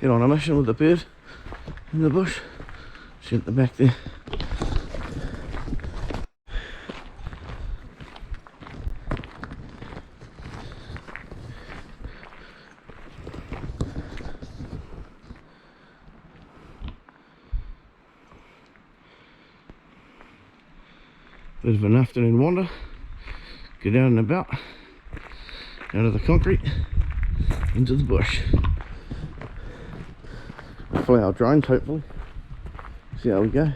get on a mission with the bird in the bush. She's at the back there. Bit of an afternoon wander. Get out and about, out of the concrete, into the bush. Fly our drones, hopefully. See how we go.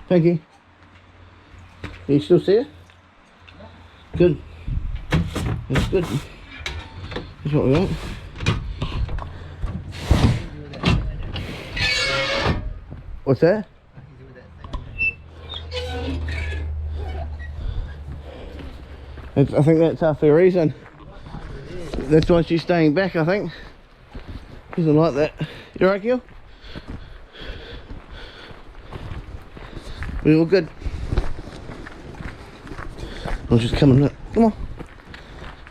Pinky, you still see it? Good. That's good. That's what we want. What's that? I think that's for a reason. That's why she's staying back, I think. Doesn't like that. You alright, Gil? We all good? I'm just coming up. Come on.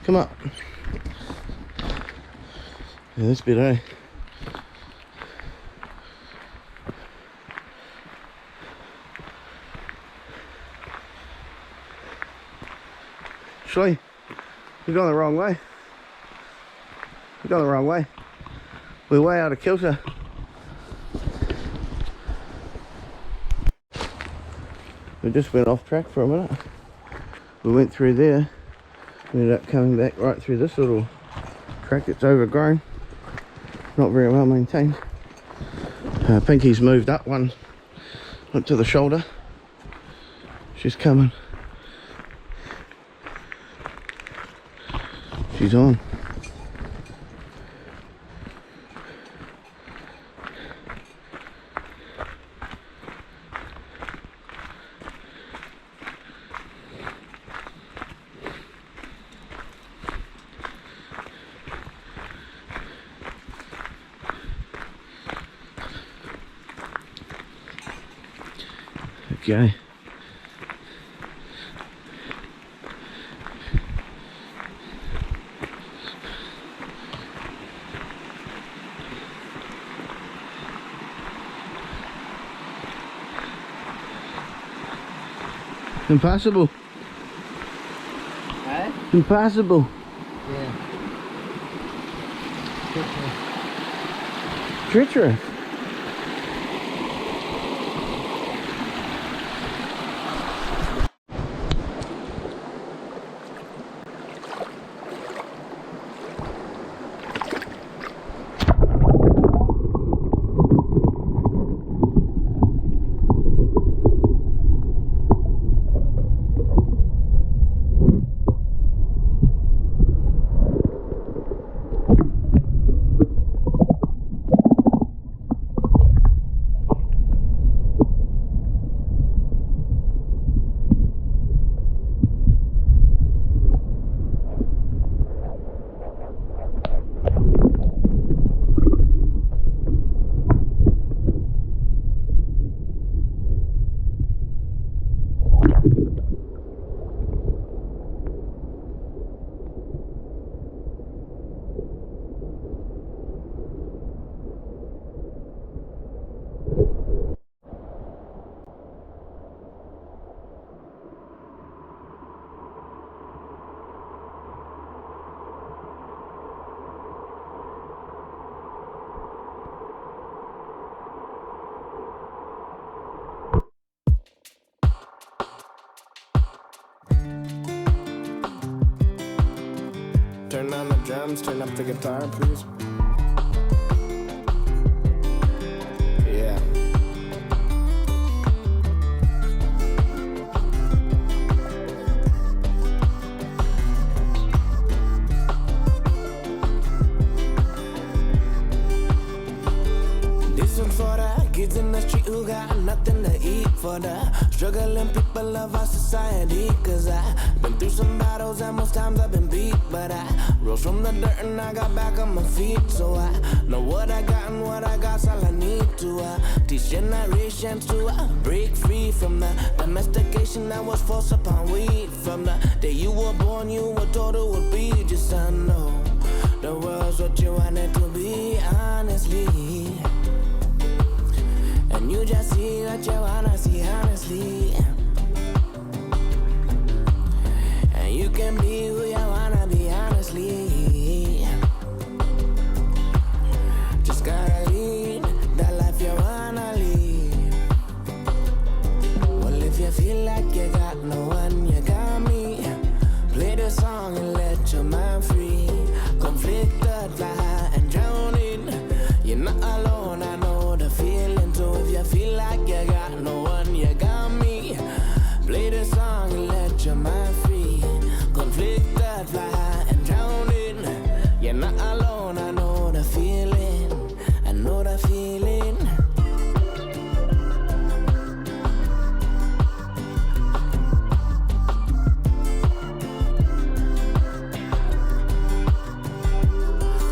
Come up. Yeah, this bit, eh? Actually, we're going the wrong way. We're going the wrong way. We're way out of kilter. We just went off track for a minute. We went through there. We ended up coming back right through this little track that's overgrown. Not very well maintained. Pinky's moved up to the shoulder. She's coming. She's on. Okay. Impossible. Eh? Impossible. Yeah. Treacherous. Turn on the drums, turn up the guitar, please. Yeah. This one for the kids in the street who got nothing to eat. for the struggling people of our society. Cause I've been through some battles and most times I've been beat. But I rose from the dirt and I got back on my feet. So I know what I got and what I got's all I need to teach generations to break free from the domestication that was forced upon we. From the day you were born, you were told it would be. Just I know the world's what you want it to be, honestly. And you just see what you wanna see, honestly. And you can be who you wanna be, honestly. Just gotta lead that life you wanna lead. Well, if you feel like you got no one, you got me. Play the song and let your mind free. Conflicted, fly high and drowning. You're not alone, I know the feeling. So if you feel like you got no one, you got me. Play the song and let your mind free. Conflicted, fly high and drowning. You're not alone, I know the feeling. I know the feeling.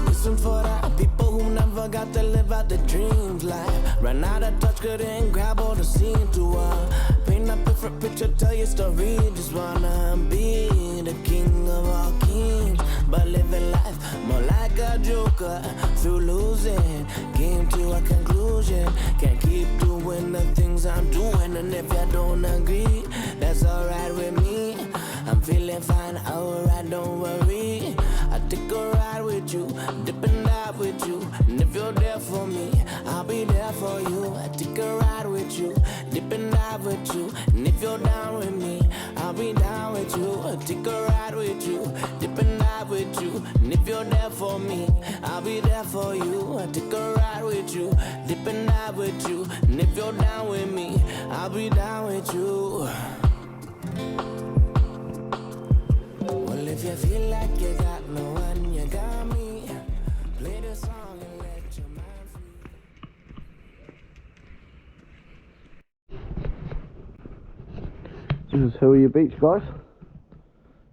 Listen for the people who never got to live out their dreams. Like ran out of touch, couldn't grab all the scene to paint a different picture, tell your story. Just wanna be the king of all kings, but living life more like a joker. Through losing, came to a conclusion. Can't keep doing the things I'm doing, and if you don't agree, that's alright with me. I'm feeling fine, alright, don't worry. I take a ride with you, dip and dive with you. And if you're there for me, I'll be there for you. I take a ride with you, dip and dive with you. And if you're down with me, I'll be down with you. I take a ride with you, dip and dive with you. And if you're there for me, I'll be there for you. I take a ride with you, dip and dive with you. And if you're down with me, I'll be down with you. Well, if you feel like you got no one, you got me. Play the song and let your mind free. This is Huia Beach, guys.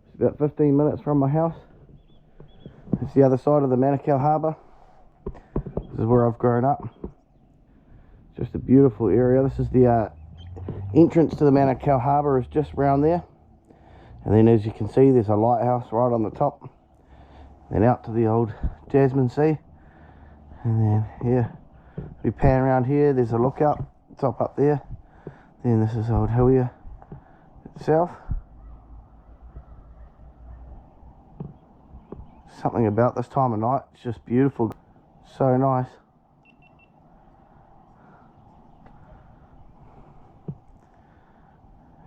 It's about 15 minutes from my house. It's the other side of the Manukau Harbour. This is where I've grown up. It's just a beautiful area. This is the entrance to the Manukau Harbour, is just round there. And then as you can see, there's a lighthouse right on the top. Then out to the old Jasmine Sea. And then here, we pan around here, there's a lookout, top up there. Then this is old Huia itself. Something about this time of night, it's just beautiful. So nice.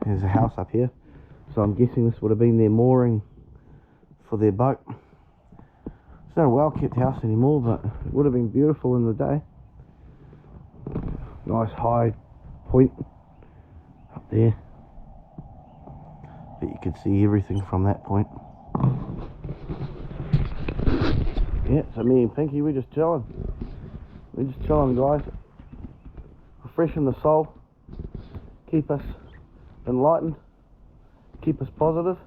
There's a house up here. So I'm guessing this would have been their mooring for their boat. It's not a well-kept house anymore, but it would have been beautiful in the day. Nice high point up there. But you could see everything from that point. Yeah, so me and Pinky, we're just chilling. We're just chilling, guys. Refreshing the soul. Keep us enlightened. Keep us positive.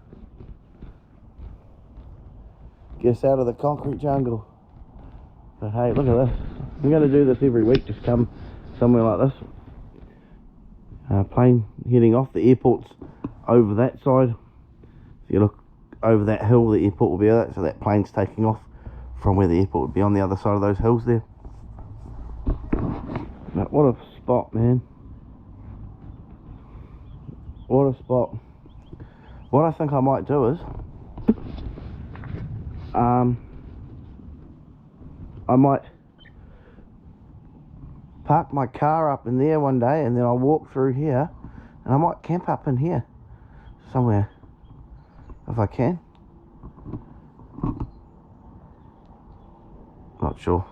Get us out of the concrete jungle. But hey, look at this. We're going to do this every week. Just come somewhere like this. Plane heading off. The airport's over that side. If you look over that hill, the airport will be over that. So that plane's taking off from where the airport would be, on the other side of those hills there. But what a spot, man. What a spot. What I think I might do is I might park my car up in there one day, and then I'll walk through here, and I might camp up in here somewhere if I can. Not sure.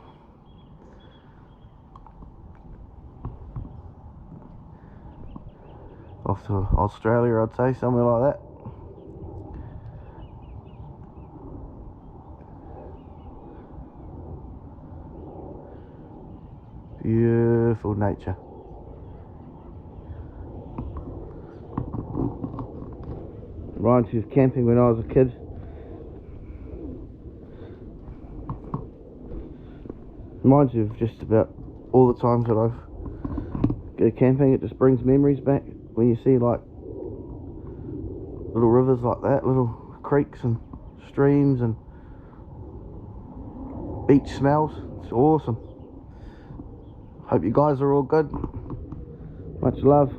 Off to Australia, I'd say, somewhere like that. Beautiful nature. Reminds me of camping when I was a kid. Reminds me of just about all the times that I've go camping. It just brings memories back when you see like little rivers like that, little creeks and streams and beach smells. It's awesome. Hope you guys are all good. Much love.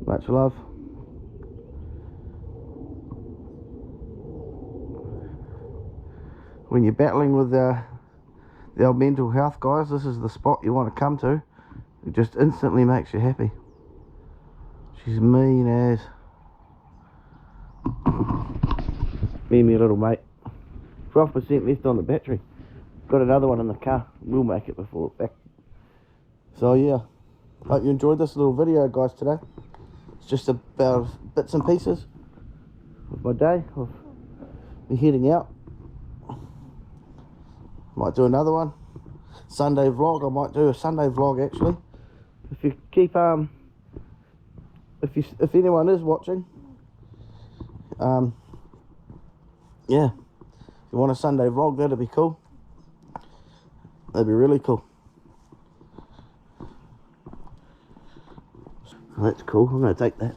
Much love. When you're battling with the old mental health, guys, this is the spot you want to come to. It just instantly makes you happy. She's mean as. Me and my little mate. 12% left on the battery. Got another one in the car. We'll make it before it's back. So yeah, hope you enjoyed this little video, guys, today. It's just about bits and pieces of my day, of me heading out. Might do another one. Sunday vlog. I might do a Sunday vlog actually. If you keep if anyone is watching, yeah, if you want a Sunday vlog, that'd be cool. That'd be really cool. That's cool. I'm gonna take that.